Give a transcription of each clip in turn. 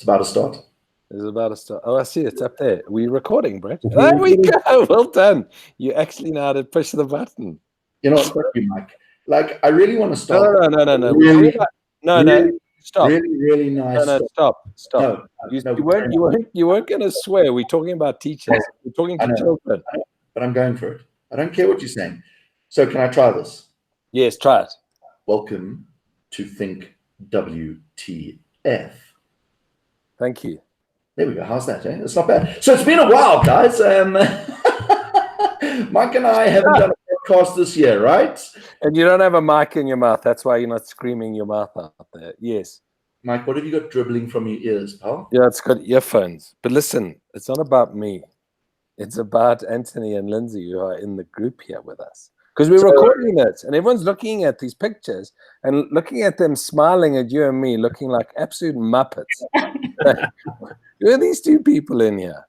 It's about to start. It's about to start. Oh, I see. It's up there. We're recording, Brett. There we go. Well done. You actually know how to push the button. You know, thank you, Mike. Like, I really want to start. No. Really, no. Stop. Really nice. No, stop. No, you weren't going to swear. We're talking about teachers. We're talking to children. But I'm going for it. I don't care what you're saying. So can I try this? Yes, try it. Welcome to Think WTF. Thank you. There we go. How's that? It's not bad. So it's been a while, guys. Mike and I haven't done a podcast this year, right? And you don't have a mic in your mouth. That's why you're not screaming your mouth out there. Yes. Mike, what have you got dribbling from your ears, pal? Yeah, it's got earphones. But listen, it's not about me. It's about Anthony and Lindsay who are in the group here with us. Because we're recording it, and everyone's looking at these pictures and looking at them smiling at you and me, looking like absolute muppets. Who are these two people in here?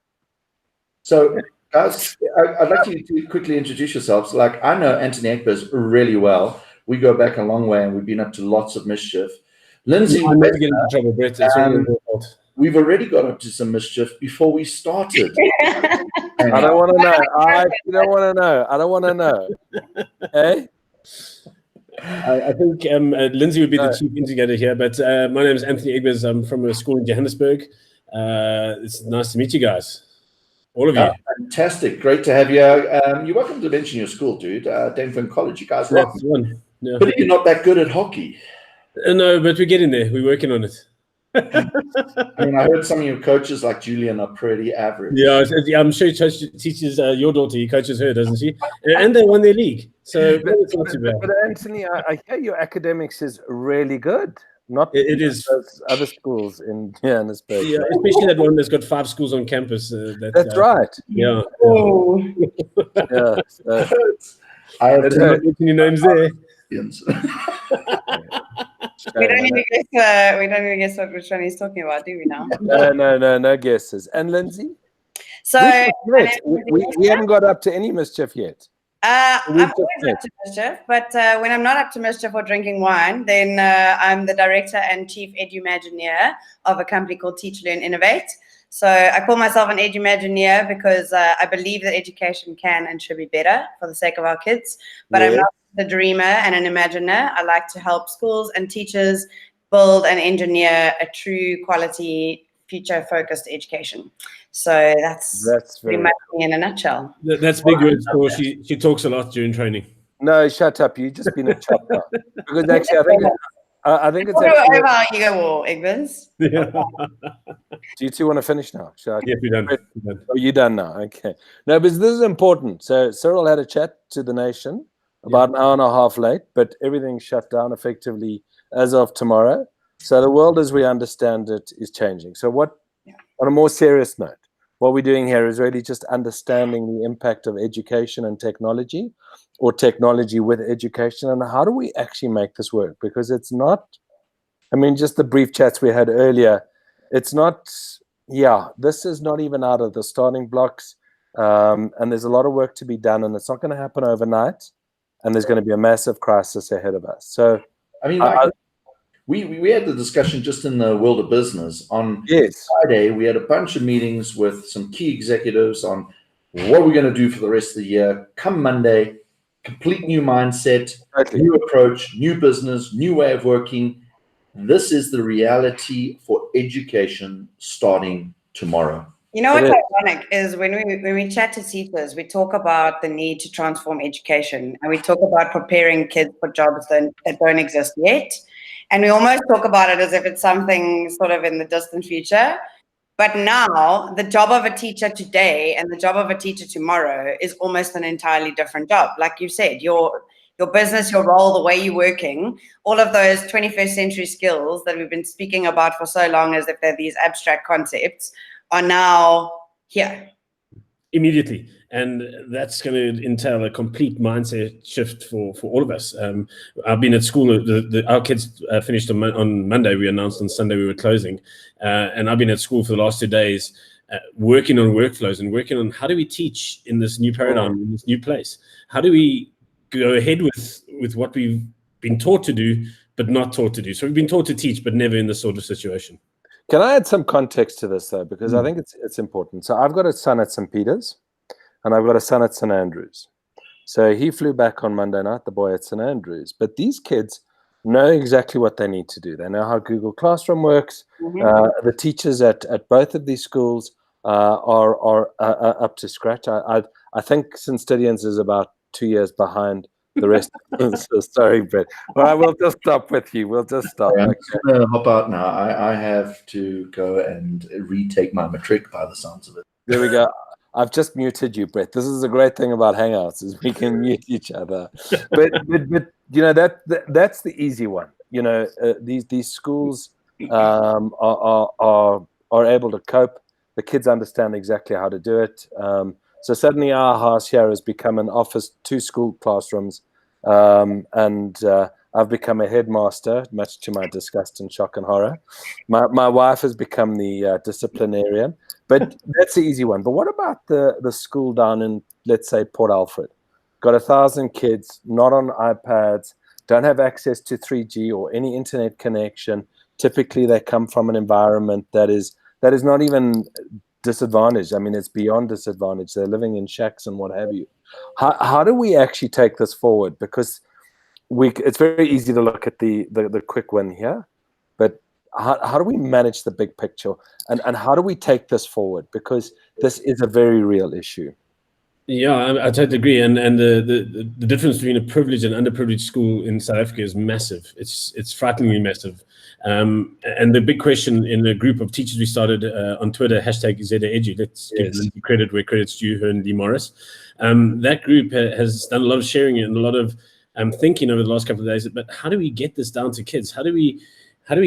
So, guys, I'd like you to quickly introduce yourselves. Like, I know Anthony Egbers really well. We go back a long way, and we've been up to lots of mischief. Lindsay, I'm never getting into trouble, Brett. It's all your fault. We've already got up to some mischief before we started. I don't want to know. I don't want to know. I don't want to know. Hey? I think Lindsay would be the chief instigator here, but my name is Anthony Egbers. I'm from a school in Johannesburg. It's nice to meet you guys, all of you. Fantastic. Great to have you. You're welcome to mention your school, dude. Danford College. You guys rock. Yeah. But you're not that good at hockey. No, but we're getting there. We're working on it. I mean, I heard some of your coaches like Julian are pretty average. Yeah, I'm sure he teaches your daughter. He coaches her, doesn't she? And they won their league. So it's not too bad. But Anthony, I hear your academics is really good. Not it is other schools in Johannesburg. Yeah, especially that one that's got 5 schools on campus. That's right. Yeah. Oh. Yeah. I have any names there. We don't even guess what which one he's talking about, do we now? No guesses. And Lindsay? So we haven't got up to any mischief yet. I'm always up to mischief, but when I'm not up to mischief or drinking wine, then I'm the director and chief edumagineer of a company called Teach, Learn, Innovate. So I call myself an edumagineer because I believe that education can and should be better for the sake of our kids. But I'm not the dreamer and an imaginer. I like to help schools and teachers build and engineer a true quality, future-focused education. So that's pretty much me in a nutshell. That's big words for she talks a lot during training. No, shut up. You've just been a chopper. Because actually, I think it's actually... Over our ego war, Egbers. Yeah. Do you two want to finish now? Yes, we're done. Oh, you're done now. Okay. No, but this is important. So Cyril had a chat to the nation about an hour and a half late, but everything's shut down effectively as of tomorrow. So the world as we understand it is changing. So on a more serious note, what we're doing here is really just understanding the impact of education and technology, or technology with education, and how do we actually make this work? Because it's not, I mean, just the brief chats we had earlier, it's not, this is not even out of the starting blocks, and there's a lot of work to be done, and it's not going to happen overnight, and there's going to be a massive crisis ahead of us. So, I mean, we had the discussion just in the world of business. On Friday, we had a bunch of meetings with some key executives on what we're going to do for the rest of the year. Come Monday, complete new mindset, new approach, new business, new way of working. This is the reality for education starting tomorrow. You know what's ironic is when we chat to teachers, we talk about the need to transform education, and we talk about preparing kids for jobs that don't exist yet. And we almost talk about it as if it's something sort of in the distant future. But now the job of a teacher today and the job of a teacher tomorrow is almost an entirely different job. Like you said, your business, your role, the way you're working, all of those 21st century skills that we've been speaking about for so long as if they're these abstract concepts are now here. Immediately. And that's going to entail a complete mindset shift for all of us. I've been at school. Our kids finished on Monday. We announced on Sunday we were closing. And I've been at school for the last 2 days working on workflows and working on how do we teach in this new paradigm, in this new place? How do we go ahead with what we've been taught to do, but not taught to do? So we've been taught to teach, but never in this sort of situation. Can I add some context to this, though? Because I think it's important. So I've got a son at St. Peter's, and I've got a son at St. Andrews. So he flew back on Monday night, the boy at St. Andrews. But these kids know exactly what they need to do. They know how Google Classroom works. The teachers at both of these schools are up to scratch. I think St. Stithians is about 2 years behind the rest. So sorry, Brett. All right, we'll just stop with you. We'll just stop. I'm going to hop out now. I have to go and retake my matric by the sounds of it. There we go. I've just muted you, Brett. This is a great thing about Hangouts, is we can mute each other. But you know, that's the easy one. You know, these schools are able to cope. The kids understand exactly how to do it. So suddenly our house here has become an office, 2 school classrooms, and I've become a headmaster, much to my disgust and shock and horror. My wife has become the disciplinarian, but that's the easy one. But what about the school down in, let's say, Port Alfred? Got 1,000 kids, not on iPads, don't have access to 3G or any internet connection. Typically, they come from an environment that is not even disadvantaged. I mean, it's beyond disadvantage. They're living in shacks and what have you. How do we actually take this forward? Because it's very easy to look at the quick win here, but how do we manage the big picture, and how do we take this forward? Because this is a very real issue. Yeah, I totally agree. And the difference between a privileged and underprivileged school in South Africa is massive. It's frighteningly massive. And the big question in a group of teachers we started on Twitter, #ZAEdu, let's give Lindsay credit where credit's due, her and Lee Morris. That group has done a lot of sharing and a lot of thinking over the last couple of days. But how do we get this down to kids? How do we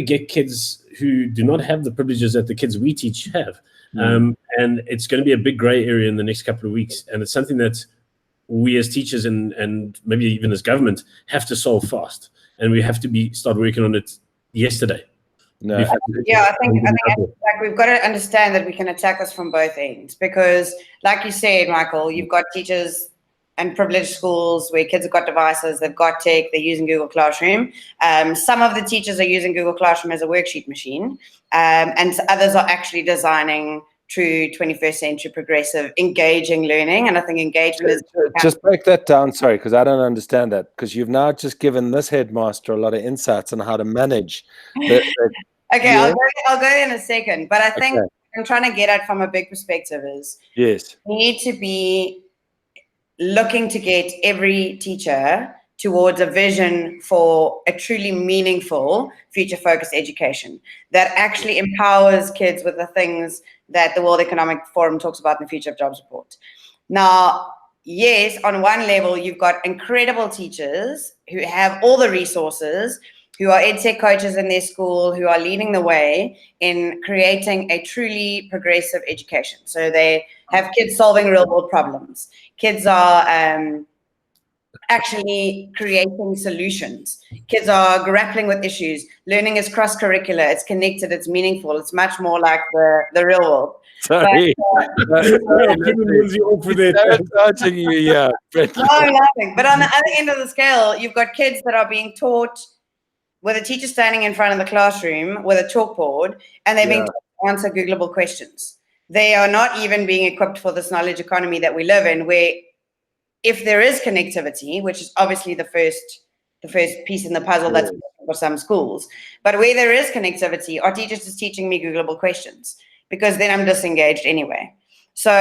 get kids who do not have the privileges that the kids we teach have? And it's going to be a big gray area in the next couple of weeks. And it's something that we as teachers and maybe even as government have to solve fast. And we have to start working on it yesterday. No. I think like we've got to understand that we can attack this from both ends, because like you said, Michael, you've got teachers and privileged schools where kids have got devices, they've got tech, they're using Google Classroom. Some of the teachers are using Google Classroom as a worksheet machine, and others are actually designing true 21st century progressive engaging learning. And I think engagement is... Just break that down, sorry, because I don't understand that, because you've now just given this headmaster a lot of insights on how to manage okay, yeah. I'll go in a second, but I think what I'm trying to get at from a big perspective is we need to be looking to get every teacher towards a vision for a truly meaningful future-focused education that actually empowers kids with the things that the World Economic Forum talks about in the Future of Jobs report. Now, yes, on one level, you've got incredible teachers who have all the resources, who are EdTech coaches in their school, who are leading the way in creating a truly progressive education. So they have kids solving real-world problems. Kids are actually creating solutions. Kids are grappling with issues. Learning is cross-curricular. It's connected. It's meaningful. It's much more like the real world. Sorry. Lindsay over there. Yeah. I'm laughing. But on the other end of the scale, you've got kids that are being taught with a teacher standing in front of the classroom with a chalkboard, and they're being taught to answer Googleable questions. They are not even being equipped for this knowledge economy that we live in, where if there is connectivity, which is obviously the first piece in the puzzle that's for some schools, but where there is connectivity, are teachers just teaching me Googleable questions? Because then I'm disengaged anyway. So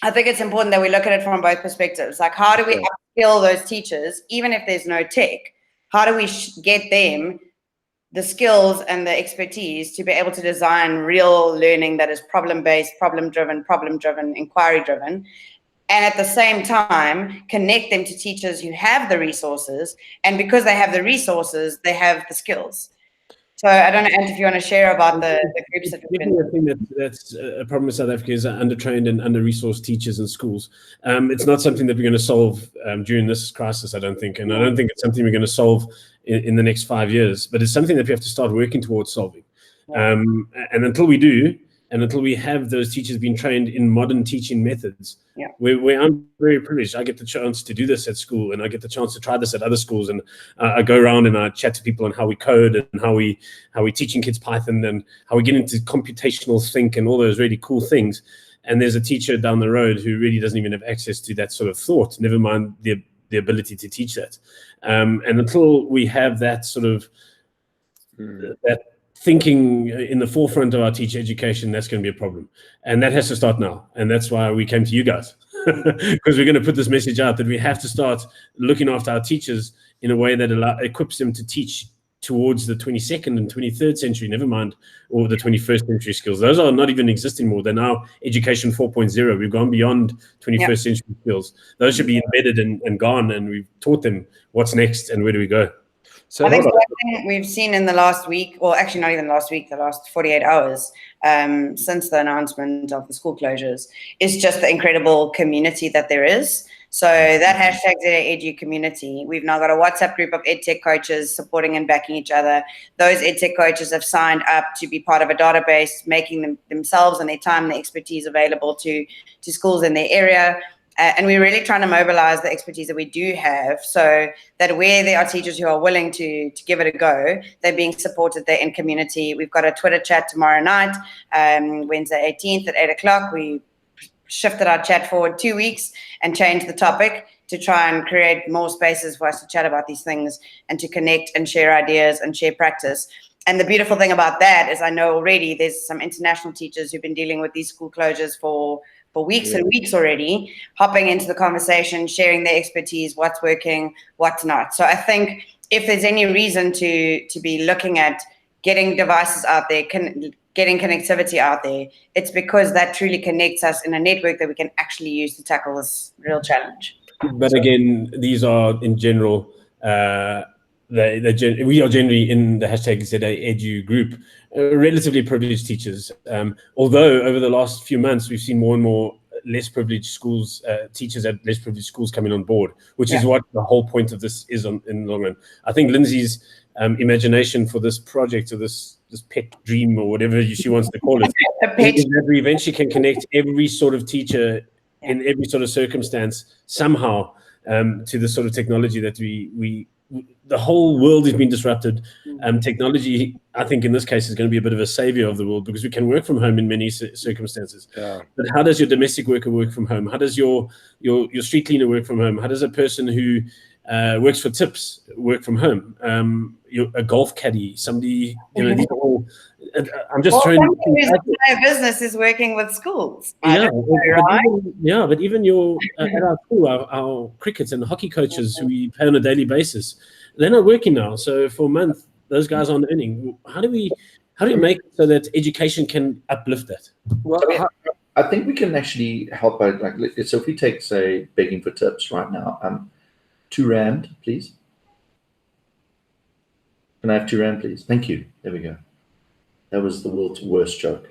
I think it's important that we look at it from both perspectives. Like, how do we upskill those teachers, even if there's no tech? How do we get them the skills and the expertise to be able to design real learning that is problem-based, problem-driven, inquiry-driven, and at the same time, connect them to teachers who have the resources, and because they have the resources, they have the skills. So I don't know, Ant, if you want to share about the groups that we've been... I think that's a problem with South Africa is under-trained and under-resourced teachers in schools. It's not something that we're going to solve during this crisis, I don't think. And I don't think it's something we're going to solve in the next 5 years. But it's something that we have to start working towards solving. And until we do, and until we have those teachers being trained in modern teaching methods, yeah. where I'm very privileged. I get the chance to do this at school, and I get the chance to try this at other schools, and I go around and I chat to people on how we code and how we teaching kids Python and how we get into computational think and all those really cool things. And there's a teacher down the road who really doesn't even have access to that sort of thought, never mind the ability to teach that. And until we have that sort of that thinking in the forefront of our teacher education, that's going to be a problem. And that has to start now. And that's why we came to you guys, because we're going to put this message out that we have to start looking after our teachers in a way that equips them to teach towards the 22nd and 23rd century, never mind, or the 21st century skills. Those are not even existing more. They're now education 4.0. We've gone beyond 21st century skills. Those should be embedded and gone, and we've taught them what's next and where do we go. So I think one thing we've seen in the last week, or actually not even last week, the last 48 hours since the announcement of the school closures, is just the incredible community that there is. So that hashtag ZAEdu community, we've now got a WhatsApp group of EdTech coaches supporting and backing each other. Those EdTech coaches have signed up to be part of a database, making themselves and their time and their expertise available to schools in their area. And we're really trying to mobilize the expertise that we do have so that where there are teachers who are willing to give it a go, they're being supported there in community. We've got a Twitter chat tomorrow night, Wednesday 18th at 8 o'clock. We shifted our chat forward 2 weeks and changed the topic to try and create more spaces for us to chat about these things and to connect and share ideas and share practice. And the beautiful thing about that is I know already there's some international teachers who've been dealing with these school closures for weeks and weeks already, hopping into the conversation, sharing their expertise, what's working, what's not. So I think if there's any reason to be looking at getting devices out there, getting connectivity out there, it's because that truly connects us in a network that we can actually use to tackle this real challenge. But again, these are in general, we are generally in the hashtag ZAEdu group, relatively privileged teachers. Although over the last few months, we've seen more and more less privileged schools, teachers at less privileged schools coming on board, which is what the whole point of this is in the long run. I think Lindsay's imagination for this project, or this pet dream, or whatever she wants to call it, is that we eventually can connect every sort of teacher in every sort of circumstance somehow to the sort of technology that the whole world has been disrupted. Technology, I think in this case, is going to be a bit of a savior of the world because we can work from home in many circumstances. Yeah. But how does your domestic worker work from home? How does your street cleaner work from home? How does a person who works for tips work from home? A golf caddy, somebody, these are all, I'm just throwing. Whose entire business is working with schools. But even at our school, our cricket and hockey coaches who we pay on a daily basis, they're not working now. So for a month, those guys aren't earning. How do we make it so that education can uplift that? Well, I think we can actually help out. So if we take, say, begging for tips right now, R2, please. Can I have R2, please? Thank you. There we go. That was the world's worst joke.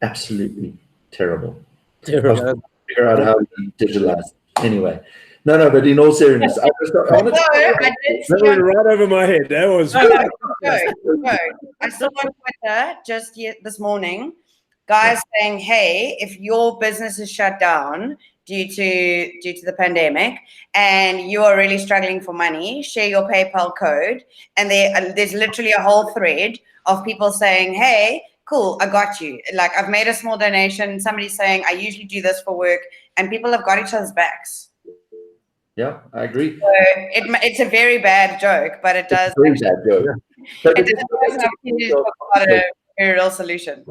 Absolutely terrible. Figure out how to digitalize. Anyway, no. But in all seriousness, I went right over my head. That was. No. I saw on Twitter just this morning, guys saying, "Hey, if your business is shut down due to the pandemic and you are really struggling for money, share your PayPal code." And there's literally a whole thread of people saying, "Hey, cool, I got you. Like, I've made a small donation." Somebody's saying, "I usually do this for work," and people have got each other's backs. Yeah, I agree. So it's a very bad joke, but it does. Very bad joke. But it does talk about a very real solution.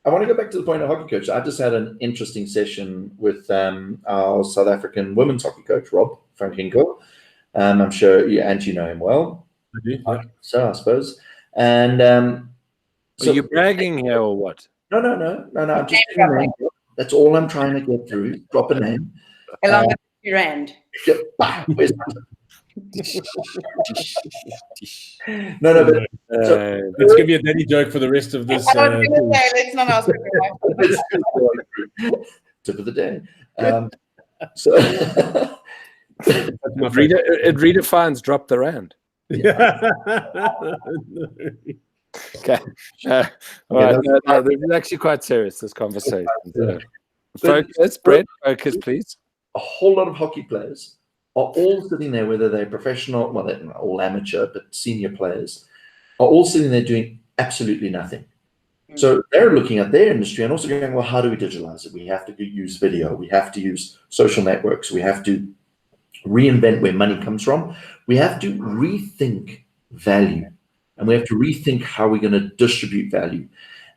I want to go back to the point of hockey coach. I just had an interesting session with our South African women's hockey coach, Rob van Ginkel. I'm sure you know him well. I do. Yeah. So I suppose. And so, are you bragging here or what? No. I'm just giving a name. That's all I'm trying to get through. Drop a name. Along with R2. Where's No, but let's give you a daddy joke for the rest of this. Let's not ask. Tip of the day. So it redefines drop the rand. Yeah. Okay. All right. No, this is actually quite serious, this conversation. So, focus, Brett, focus, please. A whole lot of hockey players are all sitting there, whether they're professional, well, they're all amateur, but senior players, are all sitting there doing absolutely nothing. So they're looking at their industry and also going, well, how do we digitalize it? We have to use video. We have to use social networks. We have to reinvent where money comes from. We have to rethink value, and we have to rethink how we're going to distribute value.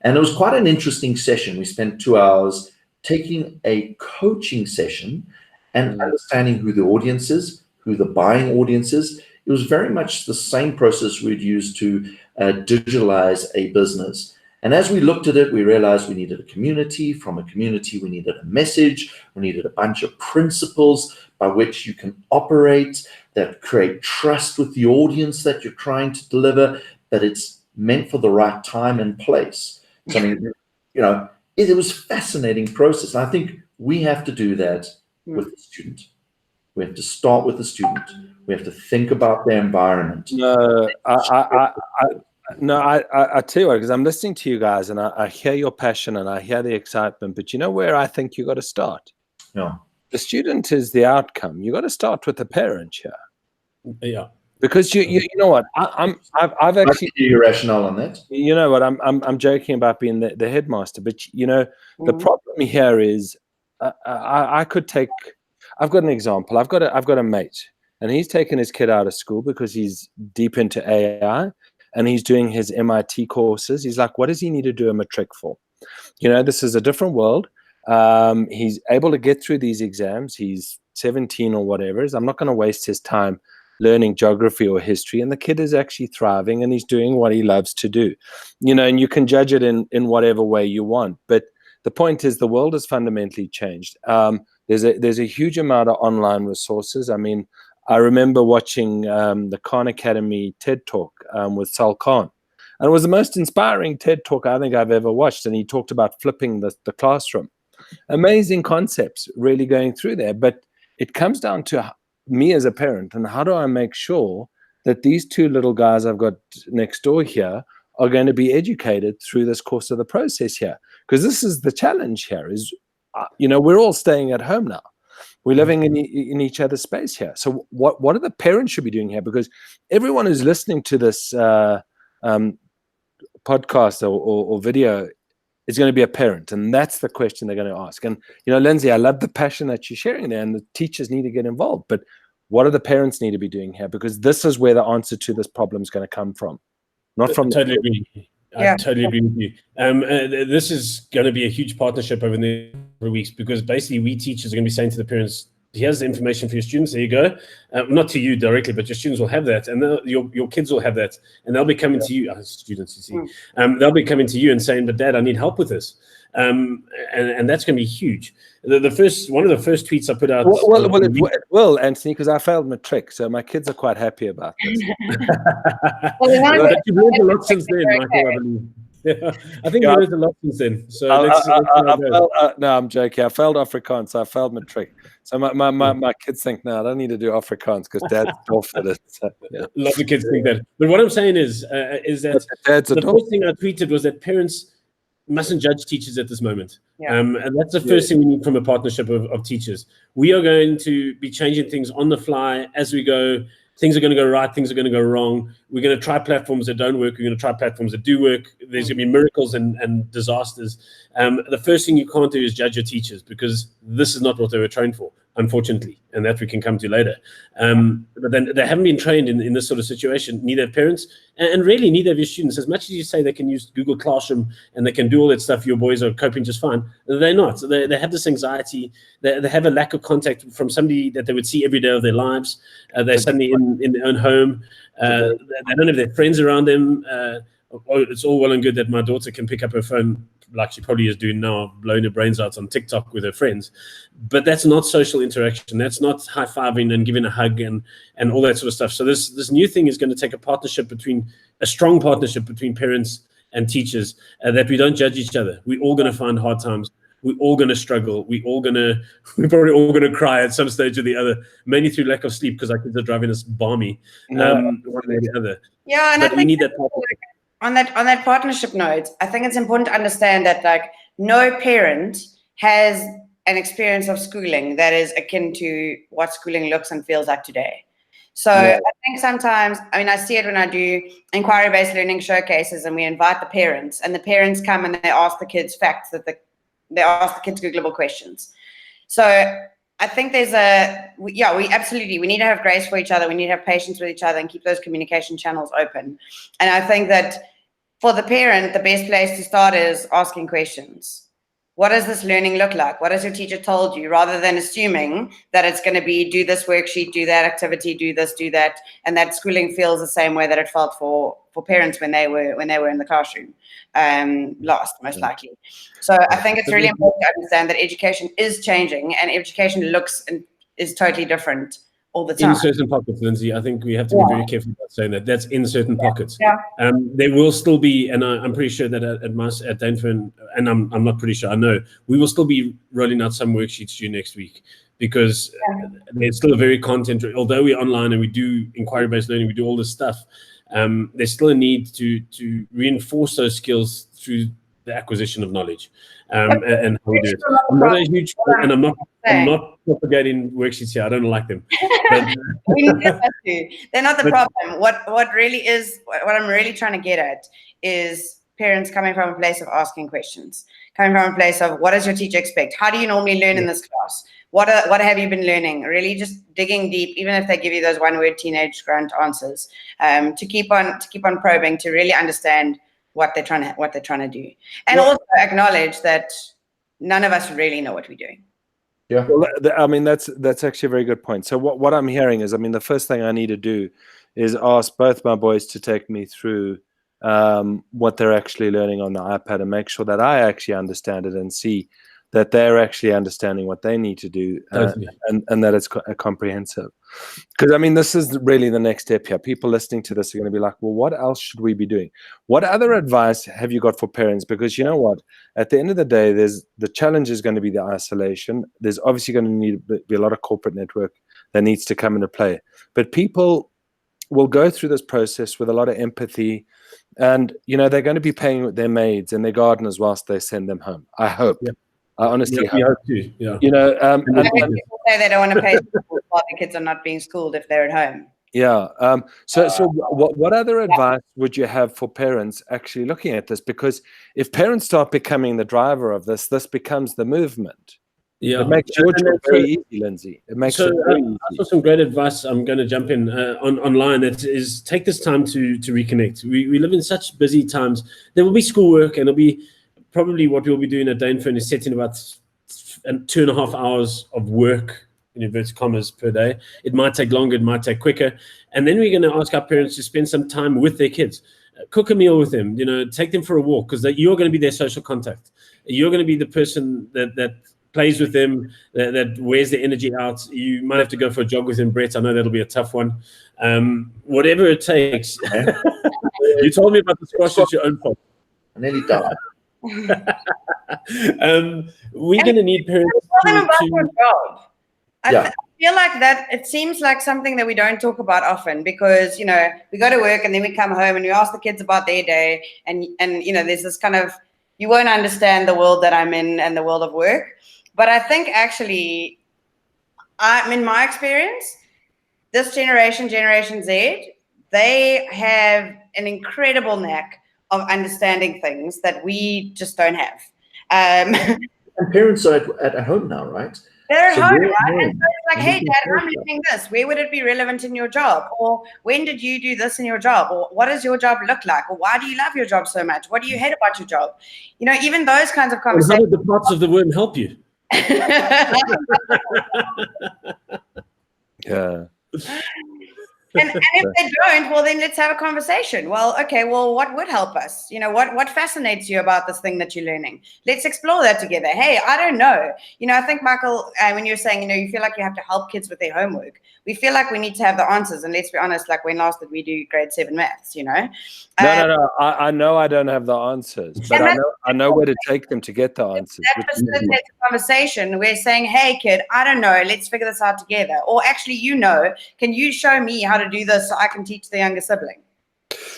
And it was quite an interesting session. We spent 2 hours taking a coaching session and understanding who the audience is, who the buying audience is. It was very much the same process we'd use to digitalize a business. And as we looked at it, we realized we needed a community. From a community, we needed a message. We needed a bunch of principles by which you can operate that create trust with the audience that you're trying to deliver, that it's meant for the right time and place. So, I mean, you know, it was a fascinating process. I think we have to do that with the student. We have to start with the student. We have to think about their environment. I tell you what, because I'm listening to you guys and I hear your passion and I hear the excitement, but you know where I think you got to start? Yeah. The student is the outcome. You got to start with the parent here. Yeah. Because you know what, I've actually your rationale on that. You know what, I'm joking about being the headmaster, but you know the problem here is I could take. I've got an example. I've got a mate, and he's taken his kid out of school because he's deep into AI, and he's doing his MIT courses. He's like, what does he need to do a matric for? You know, this is a different world. He's able to get through these exams. He's 17 or whatever. I'm not going to waste his time learning geography or history, and the kid is actually thriving and he's doing what he loves to do, you know, and you can judge it in whatever way you want. But the point is the world has fundamentally changed. There's a huge amount of online resources. I mean, I remember watching the Khan Academy TED Talk with Sal Khan, and it was the most inspiring TED Talk I think I've ever watched. And he talked about flipping the classroom. Amazing concepts really going through there, but it comes down to me as a parent, and how do I make sure that these two little guys I've got next door here are going to be educated through this course of the process here? Because this is the challenge here is, you know, we're all staying at home now. We're living in each other's space here. So what are the parents should be doing here? Because everyone who's listening to this podcast or video is going to be a parent, and that's the question they're going to ask. And you know, Lindsay, I love the passion that you're sharing there, and the teachers need to get involved. But what do the parents need to be doing here? Because this is where the answer to this problem is going to come from, not from. Totally agree. I totally agree with you. This is going to be a huge partnership over the next weeks, because basically we teachers are going to be saying to the parents, here's the information for your students. There you go. Not to you directly, but your students will have that, and your kids will have that, and they'll be coming to you, students. You see, they'll be coming to you and saying, "But Dad, I need help with this," and that's going to be huge. One of the first tweets I put out. It will, Anthony, because I failed matric, so my kids are quite happy about this. But you've learned a lot since then, Michael, I believe. Yeah, I think you learned a lot since then. So no, I'm joking. I failed Afrikaans, so I failed matric. So my kids think, no, I don't need to do Afrikaans because Dad's awful at it. So, yeah. Lots of kids think that. But what I'm saying is that the first thing I tweeted was that parents mustn't judge teachers at this moment. And that's the first thing we need from a partnership of teachers. We are going to be changing things on the fly as we go. Things are going to go right. Things are going to go wrong. We're going to try platforms that don't work. We're going to try platforms that do work. There's going to be miracles and disasters. The first thing you can't do is judge your teachers, because this is not what they were trained for, unfortunately, and that we can come to later. But then they haven't been trained in this sort of situation, neither have parents, and really neither of your students. As much as you say they can use Google Classroom and they can do all that stuff, your boys are coping just fine, they're not. They have this anxiety. They have a lack of contact from somebody that they would see every day of their lives. They're suddenly in their own home. They don't have their friends around them. It's all well and good that my daughter can pick up her phone like she probably is doing now, blowing her brains out on TikTok with her friends. But that's not social interaction. That's not high-fiving and giving a hug and all that sort of stuff. So this new thing is going to take a strong partnership between parents and teachers, that we don't judge each other. We're all going to find hard times. We're all going to struggle. We're probably all going to cry at some stage or the other, mainly through lack of sleep because our kids are driving us balmy, one way or the other. Yeah, and but we need that partnership. on that partnership note, I think it's important to understand that like no parent has an experience of schooling that is akin to what schooling looks and feels like today. So I think sometimes, I mean, I see it when I do inquiry-based learning showcases and we invite the parents, and the parents come and they ask the kids facts they ask the kids Googleable questions. So I think we need to have grace for each other. We need to have patience with each other and keep those communication channels open. And I think that for the parent, the best place to start is asking questions. What does this learning look like? What has your teacher told you? Rather than assuming that it's going to be do this worksheet, do that activity, do this, do that, and that schooling feels the same way that it felt for parents when they were in the classroom last, most likely. So I think it's really important to understand that education is changing, and education looks and is totally different all the time. In certain pockets, Lindsay, I think we have to be very careful about saying that. That's in certain pockets. Yeah. There will still be, and I'm pretty sure that at Dainfern, and I'm not pretty sure, I know, we will still be rolling out some worksheets to you next week, because there's still a very content, although we're online and we do inquiry-based learning, we do all this stuff, there's still a need to reinforce those skills through the acquisition of knowledge, and how we do it. I'm not a huge, and I'm not propagating worksheets here. I don't like them. But we need to. They're not the problem. What really is, what I'm really trying to get at is parents coming from a place of asking questions, coming from a place of what does your teacher expect? How do you normally learn in this class? What have you been learning? Really just digging deep, even if they give you those one-word teenage grunt answers, to keep on probing, to really understand what they're trying to do, and also acknowledge that none of us really know what we're doing. Yeah, well, I mean that's actually a very good point. So what I'm hearing is, I mean, the first thing I need to do is ask both my boys to take me through what they're actually learning on the iPad, and make sure that I actually understand it and see that they're actually understanding what they need to do, and that it's comprehensive. Because I mean, this is really the next step here. People listening to this are going to be like, well, what else should we be doing? What other advice have you got for parents? Because you know what, at the end of the day, the challenge is going to be the isolation. There's obviously going to need to be a lot of corporate network that needs to come into play. But people will go through this process with a lot of empathy, and you know, they're going to be paying their maids and their gardeners whilst they send them home. I hope. Yeah. I honestly hope. Yeah. You know, and people say they don't want to pay school while the kids are not being schooled if they're at home. Yeah. So what other advice would you have for parents actually looking at this? Because if parents start becoming the driver of this becomes the movement. Yeah. It makes your job very easy, Lindsay. It makes it very easy. I saw some great advice. I'm going to jump in online. That is, take this time to reconnect. We live in such busy times. There will be schoolwork, and it'll be probably what we'll be doing at Dainfern is setting about 2.5 hours of work, in inverted commas, per day. It might take longer, it might take quicker. And then we're going to ask our parents to spend some time with their kids. Cook a meal with them, you know, take them for a walk, because you're going to be their social contact. You're going to be the person that plays with them, that wears their energy out. You might have to go for a jog with them, Brett. I know that'll be a tough one. Whatever it takes. You told me about the squash, it's your own fault. I nearly died. We're going to need parents to I feel like that it seems like something that we don't talk about often, because you know, we go to work and then we come home and we ask the kids about their day, and you know, there's this kind of, you won't understand the world that I'm in and the world of work. But I think actually, in my experience, this generation Z, they have an incredible knack of understanding things that we just don't have. And parents are at home now, right? They're at home, right? And so it's like, hey, Dad, I'm learning this. Where would it be relevant in your job? Or when did you do this in your job? Or what does your job look like? Or why do you love your job so much? What do you hate about your job? You know, even those kinds of conversations. How did the parts of the worm help you? Yeah. And if they don't, well, then let's have a conversation. Well, okay, well, what would help us? You know, what fascinates you about this thing that you're learning? Let's explore that together. Hey, I don't know. You know, I think, Michael, when you're saying, you know, you feel like you have to help kids with their homework, we feel like we need to have the answers. And let's be honest, like when last did we do grade 7 maths, you know? No. I know I don't have the answers, but I know where to take them to get the answers. That facilitates a conversation. We're saying, hey, kid, I don't know. Let's figure this out together. Or actually, you know, can you show me how to do this so I can teach the younger sibling?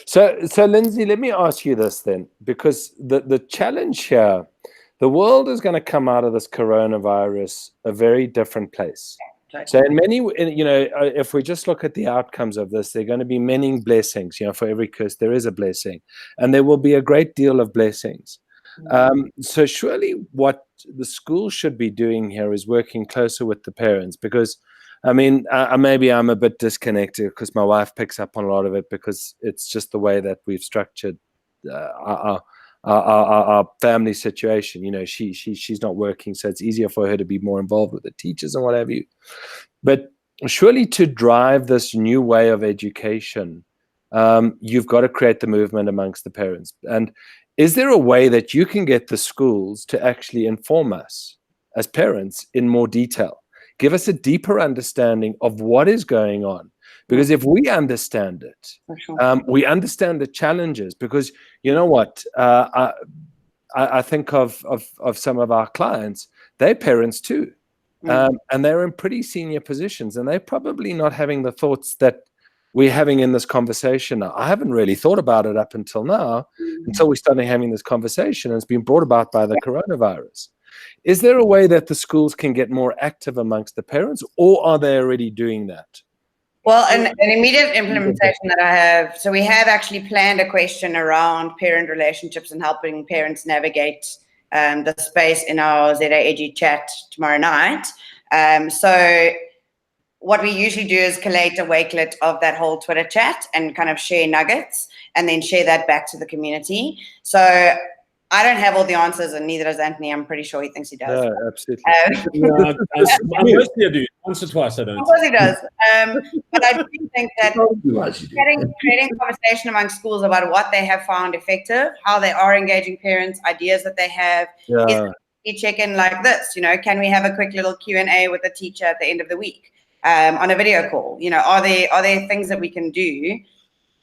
So Lindsay, let me ask you this then, because the challenge here, the world is going to come out of this coronavirus a very different place. So in many, if we just look at the outcomes of this, there are going to be many blessings. For every curse, there is a blessing, and there will be a great deal of blessings. So surely what the school should be doing here is working closer with the parents, because maybe I'm a bit disconnected because my wife picks up on a lot of it, because it's just the way that we've structured our family situation. She's not working, so it's easier for her to be more involved with the teachers and what have you. But surely to drive this new way of education, you've got to create the movement amongst the parents. And is there a way that you can get the schools to actually inform us as parents in more detail? Give us a deeper understanding of what is going on. Because if we understand it, we understand the challenges. Because you know what? I think of some of our clients, they're parents too. And they're in pretty senior positions, and they're probably not having the thoughts that we're having in this conversation now. I haven't really thought about it up until now, until we started having this conversation, and it's been brought about by the coronavirus. Is there a way that the schools can get more active amongst the parents, or are they already doing that? Well, an immediate implementation that I have, so we have actually planned a question around parent relationships and helping parents navigate the space in our ZA Edu chat tomorrow night. So what we usually do is collate a wakelet of that whole Twitter chat and kind of share nuggets and then share that back to the community. So I don't have all the answers, and neither does Anthony. I'm pretty sure he thinks he does. Yeah, absolutely. Mostly I do. Once or twice I don't. Of course he does. But I do think that creating conversation among schools about what they have found effective, how they are engaging parents, ideas that they have, is a check-in like this. Can we have a quick little Q&A with the teacher at the end of the week on a video call? Are there things that we can do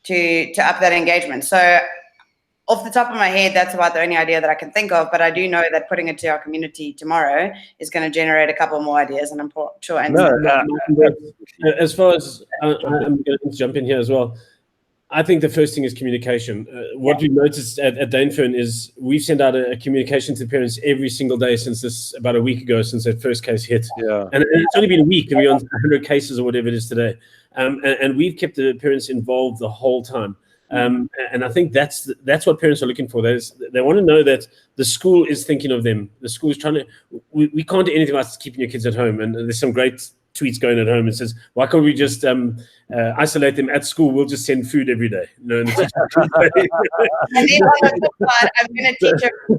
to up that engagement? So off the top of my head, that's about the only idea that I can think of, but I do know that putting it to our community tomorrow is going to generate a couple more ideas, and I'm sure. As far as I'm going to jump in here as well, I think the first thing is communication. What we've noticed at Danefern is we've sent out a communication to parents every single day since this, about a week ago, since that first case hit. Yeah. And it's only been a week, and we're on 100 cases or whatever it is today. And we've kept the parents involved the whole time. And I think that's what parents are looking for. They want to know that the school is thinking of them. The school is trying to. We can't do anything about keeping your kids at home. And there's some great tweets going at home and says, why can't we just isolate them at school? We'll just send food every day. And then on the flip side, I've been a teacher for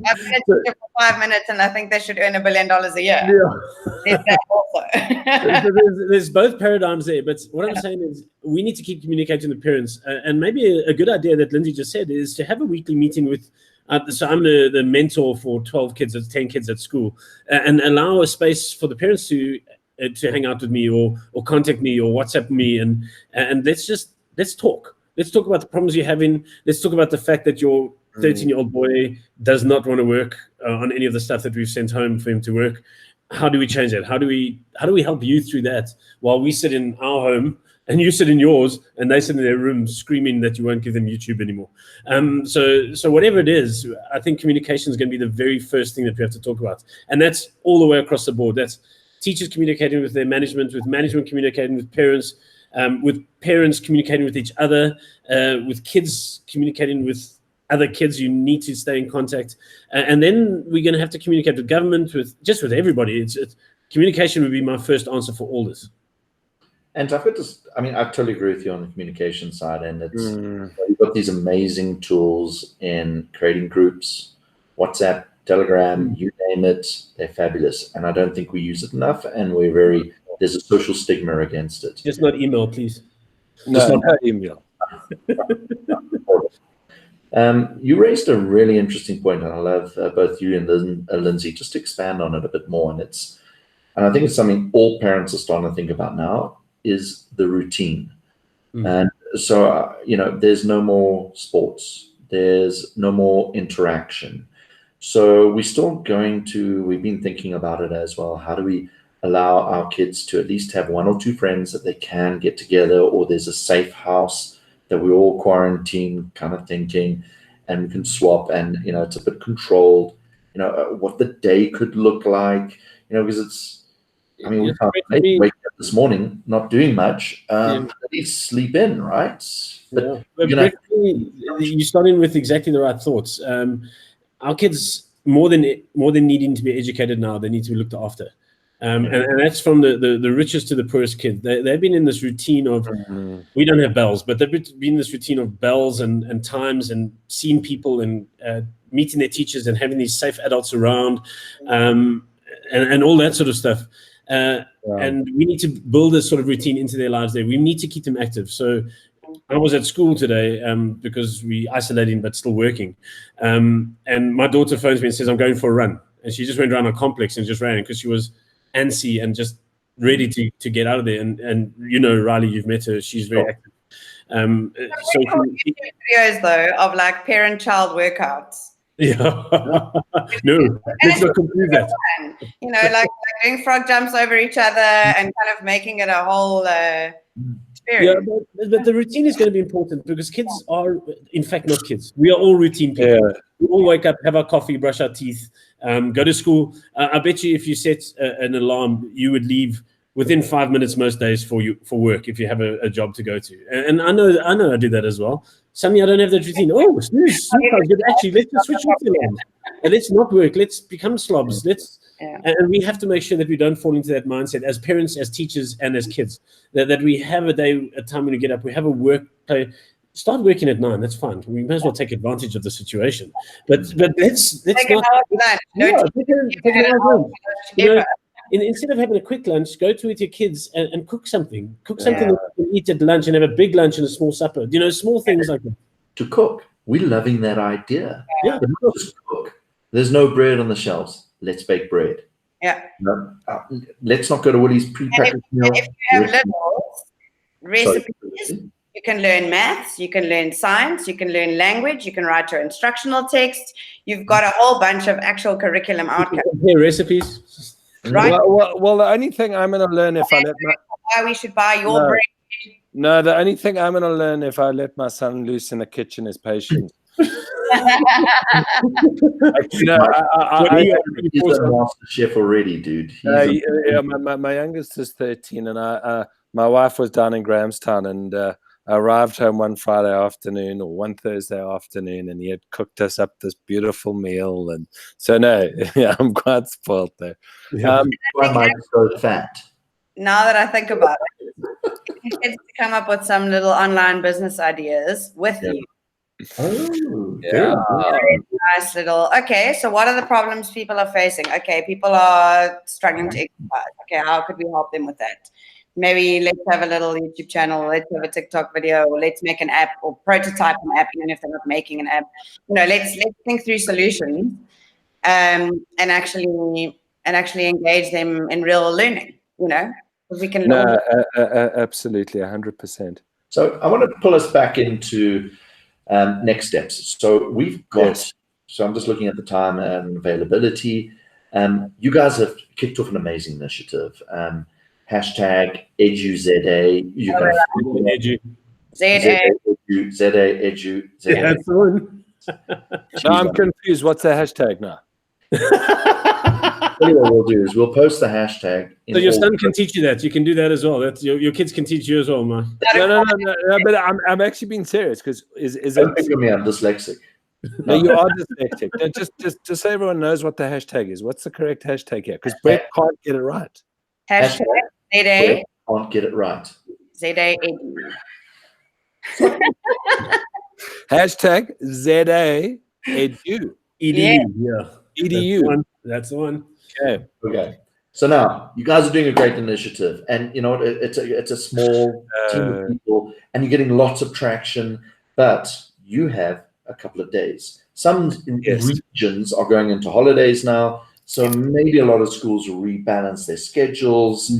5 minutes, and I think they should earn $1 billion a year. Yeah. There's that also. there's both paradigms there, but what I'm saying is we need to keep communicating with parents. And maybe a good idea that Lindsay just said is to have a weekly meeting with. So I'm the mentor for 12 kids, 10 kids at school, and allow a space for the parents to hang out with me or contact me or WhatsApp me, and let's talk. Let's talk about the problems you're having. Let's talk about the fact that your 13-year-old boy does not want to work on any of the stuff that we've sent home for him to work. How do we change that? How do we help you through that while we sit in our home and you sit in yours and they sit in their room screaming that you won't give them YouTube anymore? So whatever it is, I think communication is going to be the very first thing that we have to talk about, and that's all the way across the board. That's teachers communicating with their management, with management communicating with parents communicating with each other, with kids communicating with other kids. You need to stay in contact, and then we're going to have to communicate with government, with everybody. It's communication would be my first answer for all this. And I've got this. I totally agree with you on the communication side, and it's you've got these amazing tools in creating groups, WhatsApp, Telegram, you name it, they're fabulous. And I don't think we use it enough, and there's a social stigma against it. Just not email, please. No, not email. You raised a really interesting point, and I love both you and Lindsay just to expand on it a bit more. And I think it's something all parents are starting to think about now, is the routine. And so, there's no more sports. There's no more interaction. So we've been thinking about it as well. How do we allow our kids to at least have one or two friends that they can get together, or there's a safe house that we're all quarantine kind of thinking, and we can swap, and it's a bit controlled. What the day could look like. Because it's. I mean, we can't wake up this morning not doing much. At least sleep in, right? But you're starting with exactly the right thoughts. Our kids, more than needing to be educated now, they need to be looked after. And that's from the richest to the poorest kid. They've been in this routine of, we don't have bells, but they've been in this routine of bells and times and seeing people and meeting their teachers and having these safe adults around, and all that sort of stuff. And we need to build this sort of routine into their lives there. We need to keep them active. So I was at school today because we isolating but still working. And my daughter phones me and says, I'm going for a run. And she just went around a complex and just ran because she was antsy and just ready to get out of there. And Riley, you've met her. She's very active. So videos though of like parent-child workouts. Yeah. No, let's not confuse that. Like doing frog jumps over each other and kind of making it a whole experience. Yeah, but the routine is going to be important because kids are, in fact, not kids. We are all routine people. Yeah. We all wake up, have our coffee, brush our teeth, go to school. I bet you if you set an alarm, you would leave within 5 minutes most days for work if you have a job to go to. And I know I do that as well. Suddenly I don't have that routine. Oh, snooze, actually, let's just switch off the alarm. And let's not work. Let's become slobs. And we have to make sure that we don't fall into that mindset as parents, as teachers, and as kids, that we have a time when we get up, we have a work play. Start working at 9. That's fine. We may as well take advantage of the situation. But let's take an hour lunch. Instead of having a quick lunch, go to with your kids and cook something. Cook something that you can eat at lunch and have a big lunch and a small supper. Small things like that. To cook. We're loving that idea. Yeah. Just cook. There's no bread on the shelves. Let's bake bread. Yeah. Let's not go to Woolies prepackaged meals. If you have little recipes, you can learn maths, you can learn science, you can learn language, you can write your instructional text. You've got a whole bunch of actual curriculum outcomes. Recipes. Right. Well, the only thing I'm going to learn if I let why we should buy your bread. No, the only thing I'm going to learn if I let my son loose in the kitchen is patience. He's a master chef already, dude. My youngest is 13, and my wife was down in Grahamstown, and I arrived home one Friday afternoon or one Thursday afternoon, and he had cooked us up this beautiful meal. And so, I'm quite spoiled there. Why might so fat? Now that I think about it, kids to come up with some little online business ideas with you. Oh, nice little. Okay, so what are the problems people are facing? Okay, people are struggling to exercise. Okay, how could we help them with that? Maybe let's have a little YouTube channel, let's have a TikTok video, or let's make an app or prototype an app, even if they're not making an app. Let's think through solutions and actually engage them in real learning, we can learn. Absolutely, 100%. So I want to pull us back into next steps. So we've got, so I'm just looking at the time and availability. You guys have kicked off an amazing initiative. Hashtag EduZA. You can Edu. ZA Edu. Yeah, that's the one. No, I'm confused. What's the hashtag now? What we'll do is we'll post the hashtag. So your son can teach you that. You can do that as well. That's your kids can teach you as well, man. No. But I'm actually being serious because is don't think of me, I'm dyslexic. No, you are dyslexic. No, just so everyone knows what the hashtag is. What's the correct hashtag here? Because Brett can't get it right. Hashtag ZA. Can't get it right. ZA. Hashtag ZA Edu. EDU. EDU. That's the one. Okay. So now you guys are doing a great initiative, and you know what? It's a small team of people, and you're getting lots of traction. But you have a couple of days. Some regions are going into holidays now, so maybe a lot of schools will rebalance their schedules,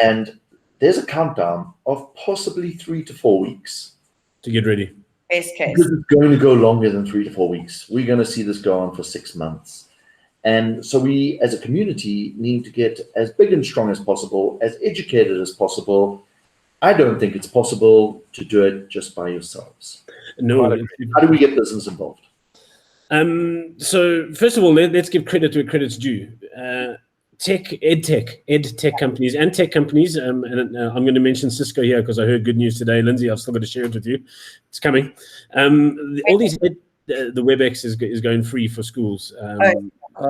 and there's a countdown of possibly 3 to 4 weeks to get ready. Best case. Because it's going to go longer than 3 to 4 weeks. We're going to see this go on for 6 months. And so we, as a community, need to get as big and strong as possible, as educated as possible. I don't think it's possible to do it just by yourselves. No. How do we get business involved? So first of all, let's give credit where credit's due. Ed tech companies and tech companies, and I'm going to mention Cisco here because I heard good news today. Lindsay, I've still got to share it with you. It's coming. All these, the WebEx is going free for schools.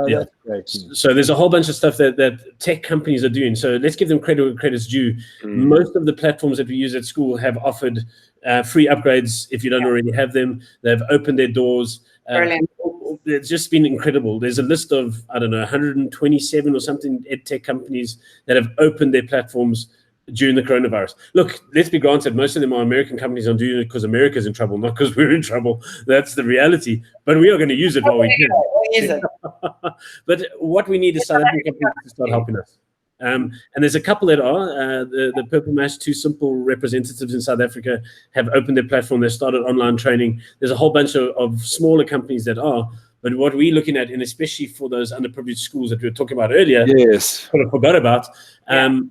That's great. So there's a whole bunch of stuff that tech companies are doing. So let's give them credit where credit's due. Most of the platforms that we use at school have offered free upgrades if you don't already have them. They've opened their doors. It's just been incredible. There's a list of, I don't know, 127 or something ed tech companies that have opened their platforms during the coronavirus. Look, let's be granted, most of them are American companies and doing it because America's in trouble, not because we're in trouble. That's the reality. But we are going to use it while we can. But what we need is South African companies to start helping us. And there's a couple that are. The Purple Mash, two simple representatives in South Africa, have opened their platform. They've started online training. There's a whole bunch of smaller companies that are. But what we're looking at, and especially for those underprivileged schools that we were talking about earlier, sort of forgot about,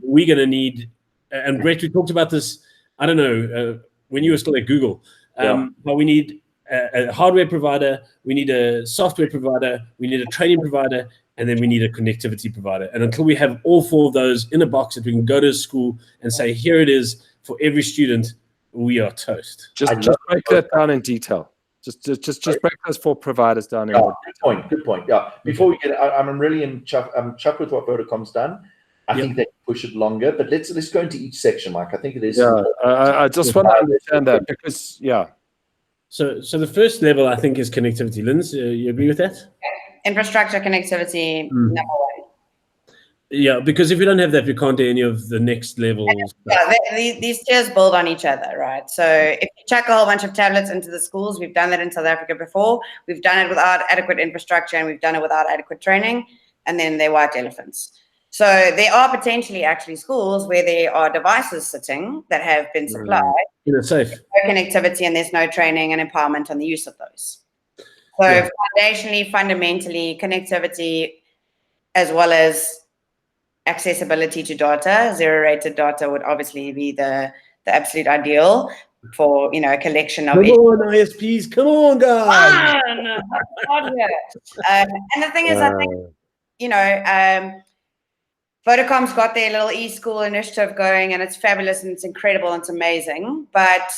we're going to need, and Brett, we talked about this, I don't know, when you were still at Google, but we need a hardware provider, we need a software provider, we need a training provider, and then we need a connectivity provider. And until we have all four of those in a box that we can go to school and say, here it is for every student, we are toast. Just break that down in detail. Just break those four providers down. Good point. Yeah. Before we get, I'm really chuffed with what Vodacom's done. I think they can push it longer, but let's go into each section, Mike. I think it is. Yeah, I just want to understand that because So the first level I think is connectivity. Linz, you agree with that? Infrastructure connectivity, number one. Yeah, because if we don't have that, we can't do any of the next levels. These tiers build on each other, right? So if you chuck a whole bunch of tablets into the schools, we've done that in South Africa before. We've done it without adequate infrastructure, and we've done it without adequate training, and then they're white elephants. So there are potentially actually schools where there are devices sitting that have been supplied. It's safe. No connectivity, and there's no training and empowerment on the use of those. So fundamentally, connectivity as well as accessibility to data, zero-rated data would obviously be the absolute ideal for, a collection of... Come on, ISPs. Come on, guys. And the thing is, I think, Vodacom's got their little e-school initiative going, and it's fabulous, and it's incredible, and it's amazing. But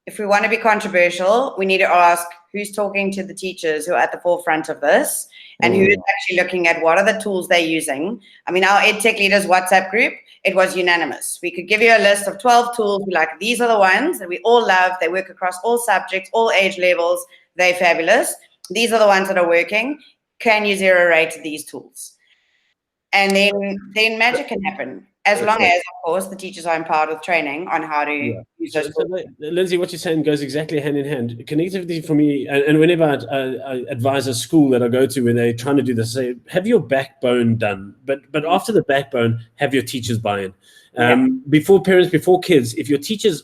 if we want to be controversial, we need to ask who's talking to the teachers who are at the forefront of this, and who's actually looking at what are the tools they're using. I mean, our EdTech Leaders WhatsApp group, it was unanimous. We could give you a list of 12 tools. We're like, these are the ones that we all love. They work across all subjects, all age levels. They're fabulous. These are the ones that are working. Can you zero rate these tools? And then magic can happen, as long as, of course, the teachers are empowered with training on how to use those tools. Lindsay, what you're saying goes exactly hand in hand. Connectivity for me, and whenever I advise a school that I go to where they're trying to do this, say, have your backbone done. But after the backbone, have your teachers buy in. Before parents, before kids, if your teachers...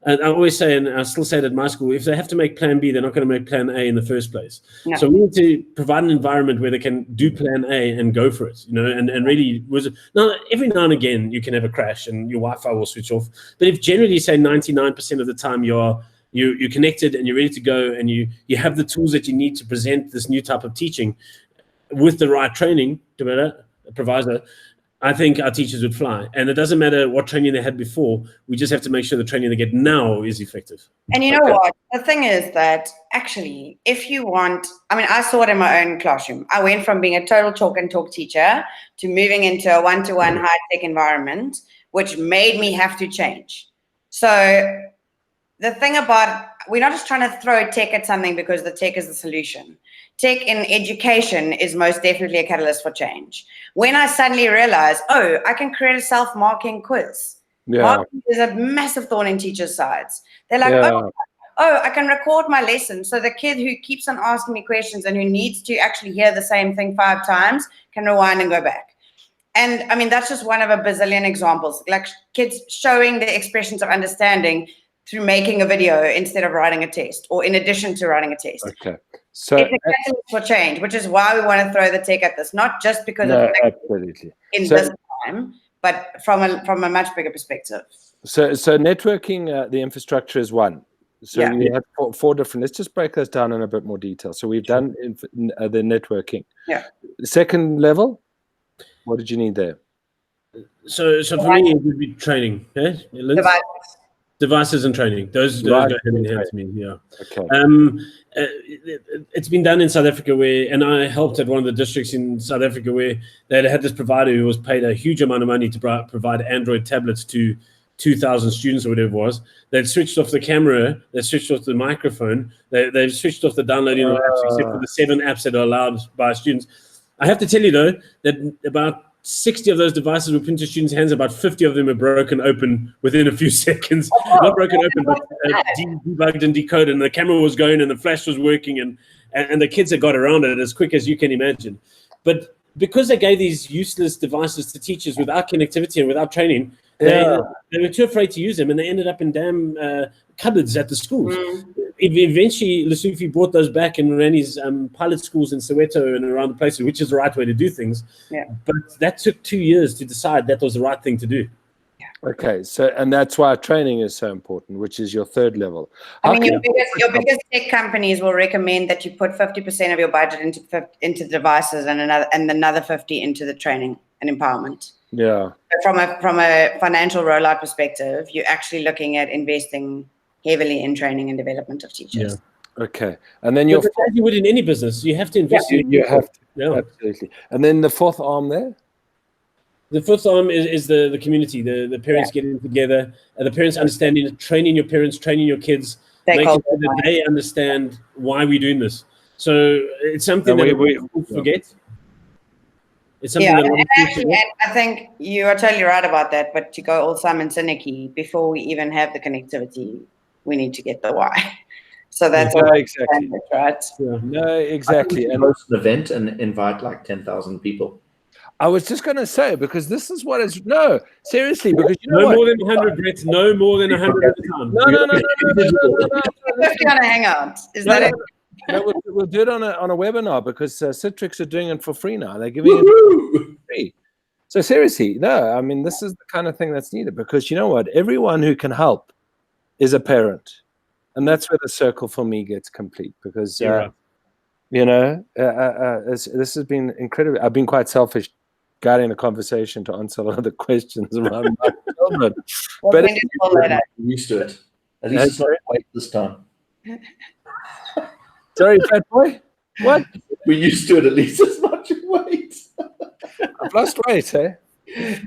And I always say, and I still say it at my school, if they have to make plan B, they're not going to make plan A in the first place. No. So we need to provide an environment where they can do plan A and go for it, and really now every now and again you can have a crash and your Wi-Fi will switch off. But if generally, say 99% of the time you're connected and you're ready to go and you have the tools that you need to present this new type of teaching with the right training, provider, I think our teachers would fly. And it doesn't matter what training they had before. We just have to make sure the training they get now is effective. And you know what? The thing is that actually, if you want, I saw it in my own classroom. I went from being a total chalk and talk teacher to moving into a one-to-one high-tech environment, which made me have to change. So the thing about, we're not just trying to throw tech at something because the tech is the solution. Tech in education is most definitely a catalyst for change. When I suddenly realized, I can create a self-marking quiz. Marking is a massive thorn in teachers' sides. They're like, I can record my lesson. So the kid who keeps on asking me questions and who needs to actually hear the same thing 5 times can rewind and go back. And that's just one of a bazillion examples. Like kids showing the expressions of understanding through making a video instead of writing a test, or in addition to writing a test. Okay. So it's a catalyst for change, which is why we want to throw the tech at this, not just because of absolutely. in this time, but from a much bigger perspective. So networking, the infrastructure is one. So Yeah. we have four different. Let's just break those down in a bit more detail. So we've done the networking. Yeah. Second level, what did you need there? So for me, it would be training. Yeah? Devices and training. Those go hand in hand to me. Yeah. Okay. It's been done in South Africa and I helped at one of the districts in South Africa where they had this provider who was paid a huge amount of money to provide Android tablets to 2,000 students or whatever it was. They'd switched off the camera, they switched off the microphone, they switched off the downloading of apps, except for the 7 apps that are allowed by students. I have to tell you though that about 60 of those devices were put into students' hands. About 50 of them were broken open within a few seconds. Not broken open, but debugged and decoded. And the camera was going, and the flash was working, and the kids had got around it as quick as you can imagine. But because they gave these useless devices to teachers without connectivity and without training, they were too afraid to use them, and they ended up in damn cupboards at the schools. Eventually, Lesotho brought those back and ran his pilot schools in Soweto and around the place, which is the right way to do things. Yeah. But that took 2 years to decide that was the right thing to do. Okay, and that's why training is so important, which is your third level. Your biggest tech companies will recommend that you put 50% of your budget into devices and another 50 into the training and empowerment. Yeah. From a financial rollout perspective, you're actually looking at investing heavily in training and development of teachers. Yeah. Okay, and then you would in any business, you have to invest. You have to, absolutely. And then the fourth arm there. The fourth arm is the community, the parents getting together, the parents understanding, training your parents, training your kids, making sure that they understand why we're doing this. So it's something that we forget. It's something and I think you are totally right about that. But to go all Simon Sinek, before we even have the connectivity, we need to get the why. So that's exactly right. Yeah. No, exactly. And host an event and invite like 10,000 people. I was just going to say, because this is what is seriously, because you know no more than 100, Brett. No more than 100 at a time. No. 50 on a hangout. Is that it? No, we'll do it on a webinar because Citrix are doing it for free now. They're giving it for free. So seriously, no, I mean, this is the kind of thing that's needed because you know what? Everyone who can help is a parent. And that's where the circle for me gets complete because, you know, this has been incredible. I've been quite selfish guiding the conversation to answer a lot of the questions around my children. But we're used to it. At least it's not weight this time. Sorry, fat boy? What? We're used to it. At least it's not your weight. I've lost weight, eh?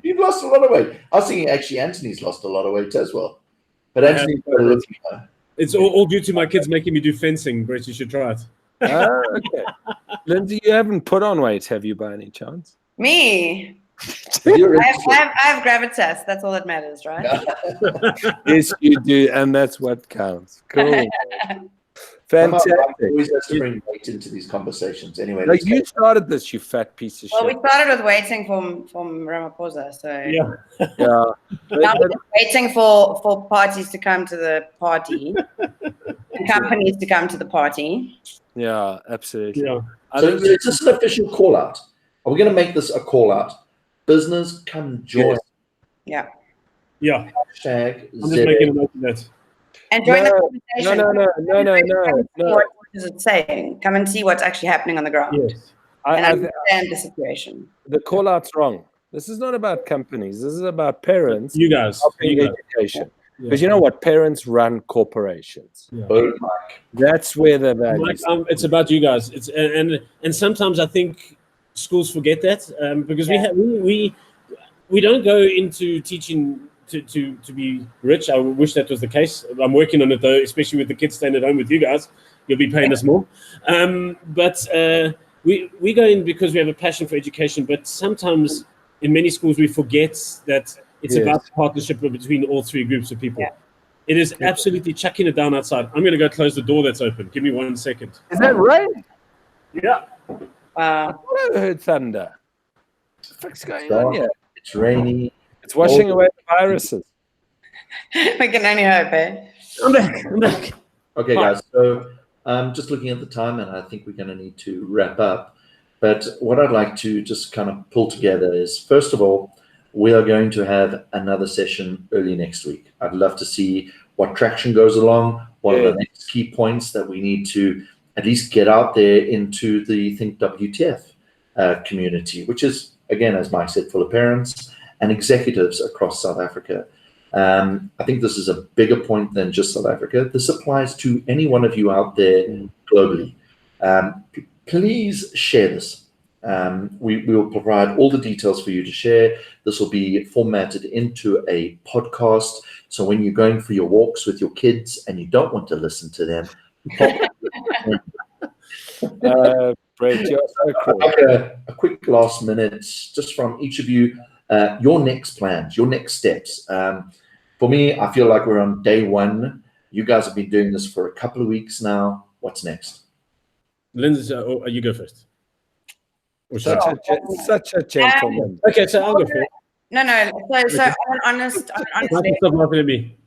You've lost a lot of weight. I was thinking actually Anthony's lost a lot of weight as well. But Anthony's it's all due to my kids making me do fencing, Brett. You should try it. Okay. Lindsay, you haven't put on weight, have you, by any chance? Me? I have gravitas. That's all that matters, right? Yes, you do, and that's what counts. Cool. Fantastic. Always has to bring weight into these conversations. Anyway, no, you started this, you fat piece of shit. Well, we started with waiting from Ramaphosa, so yeah. Now we're waiting for parties to come to the party, and companies to come to the party. Yeah, absolutely. Yeah. So is this an official call out? Are we going to make this a call out? Business, come join. Yeah. Yeah. Hashtag I'm just making a note of that. And join the conversation. No. What is it saying? Come and see what's actually happening on the ground. Yes. And understand the situation. The call out's wrong. This is not about companies. This is about parents. You guys. Education. Because you know what? Parents run corporations. Yeah. That's where the value is. It's about you guys. It's and sometimes I think schools forget that because we don't go into teaching to be rich. I wish that was the case. I'm working on it though, especially with the kids staying at home with you guys. You'll be paying us more. But we go in because we have a passion for education. But sometimes in many schools we forget that it's about the partnership between all three groups of people. Yeah. It is absolutely chucking it down outside. I'm going to go close the door that's open. Give me 1 second. Is that right? Yeah. I thought I heard thunder. What the fuck's going on here? It's rainy. It's washing away the viruses. We can only hope, eh? I'm back. Okay, guys. So just looking at the time, and I think we're going to need to wrap up. But what I'd like to just kind of pull together is, first of all, we are going to have another session early next week. I'd love to see what traction goes along, what are the next key points that we need to at least get out there into the Think WTF community, which is, again, as Mike said, full of parents and executives across South Africa. I think this is a bigger point than just South Africa. This applies to any one of you out there globally. Please share this. We will provide all the details for you to share. This will be formatted into a podcast. So when you're going for your walks with your kids and you don't want to listen to them, Brett, you're so cool. a quick last minute, just from each of you, your next plans, your next steps. For me, I feel like we're on day one. You guys have been doing this for a couple of weeks now. What's next? Lindsay, you go first. Such a gentleman. Okay, so I'll go first. No. So honest. Stop laughing at me.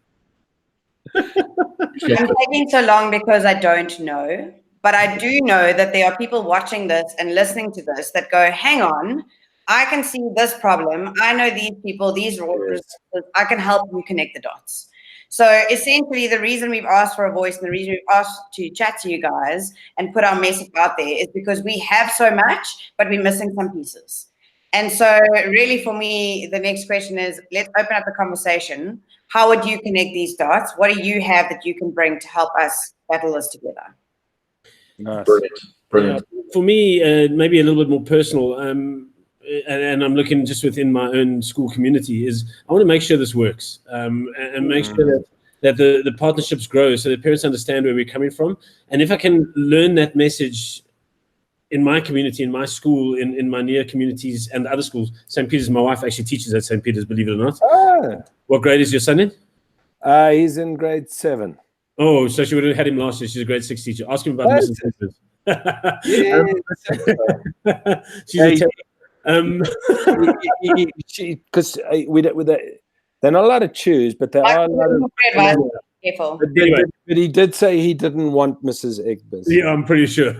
I'm taking so long because I don't know, but I do know that there are people watching this and listening to this that go, hang on, I can see this problem. I know these people, these roles. I can help you connect the dots. So essentially, the reason we've asked for a voice and the reason we've asked to chat to you guys and put our message out there is because we have so much, but we're missing some pieces. And so really for me, the next question is, let's open up the conversation. How would you connect these dots? What do you have that you can bring to help us battle this together? Nice. Brilliant. For me, maybe a little bit more personal, and I'm looking just within my own school community, is I want to make sure this works and make sure that the partnerships grow so that parents understand where we're coming from. And if I can learn that message in my community, in my school, in my near communities and other schools. St. Peter's, my wife actually teaches at St. Peter's, believe it or not. What grade is your son in? He's in grade 7. Oh, so she would have had him last year. She's a grade 6 teacher. Ask him about Mrs. Egbers. She's because they're not allowed to choose, but they are allowed to. Careful. But he did say he didn't want Mrs. Egbers. Yeah, I'm pretty sure.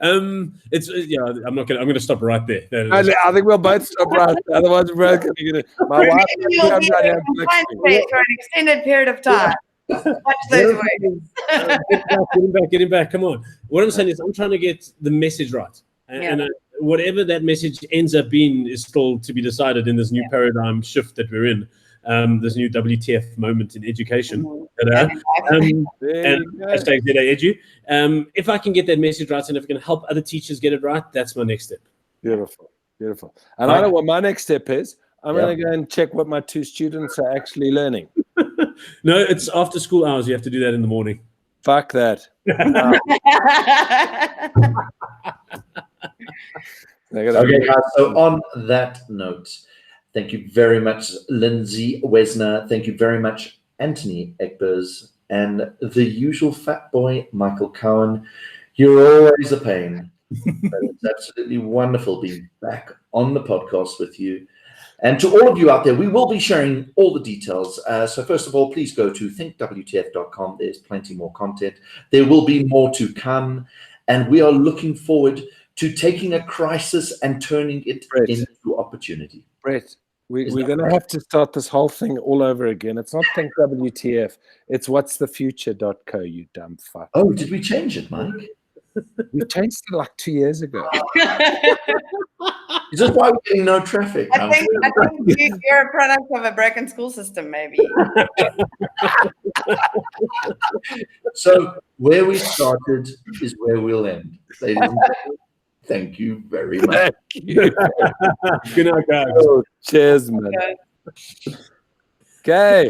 I'm not gonna. I'm gonna stop right there. I think we'll both stop right there. Otherwise, we're going to get it. My wife will be for an extended period of time. Watch those words. Get him back. Come on. What I'm saying is, I'm trying to get the message right, and whatever that message ends up being is still to be decided in this new paradigm shift that we're in. This new WTF moment in education. And hashtag ZAEdu. If I can get that message right and if I can help other teachers get it right, that's my next step. Beautiful. And I know what my next step is. I'm going to go and check what my 2 students are actually learning. No, it's after school hours. You have to do that in the morning. Fuck that. Okay, guys, so on that note, thank you very much, Lindsay Wesner. Thank you very much, Anthony Egbers, and the usual fat boy, Michael Cowen. You're always a pain, but it's absolutely wonderful being back on the podcast with you. And to all of you out there, we will be sharing all the details. So first of all, please go to thinkwtf.com. There's plenty more content. There will be more to come. And we are looking forward to taking a crisis and turning it into opportunity. Brett, we're going to have to start this whole thing all over again. It's not Think WTF. It's whatsthefuture.co, you dumb fuck. Oh, did we change it, Mike? We changed it like 2 years ago. Is this why we're getting no traffic? I think you're a product of a broken school system, maybe. So where we started is where we'll end. Ladies and gentlemen, thank you very much. Thank you. Good night, guys. Oh, cheers, man. Okay.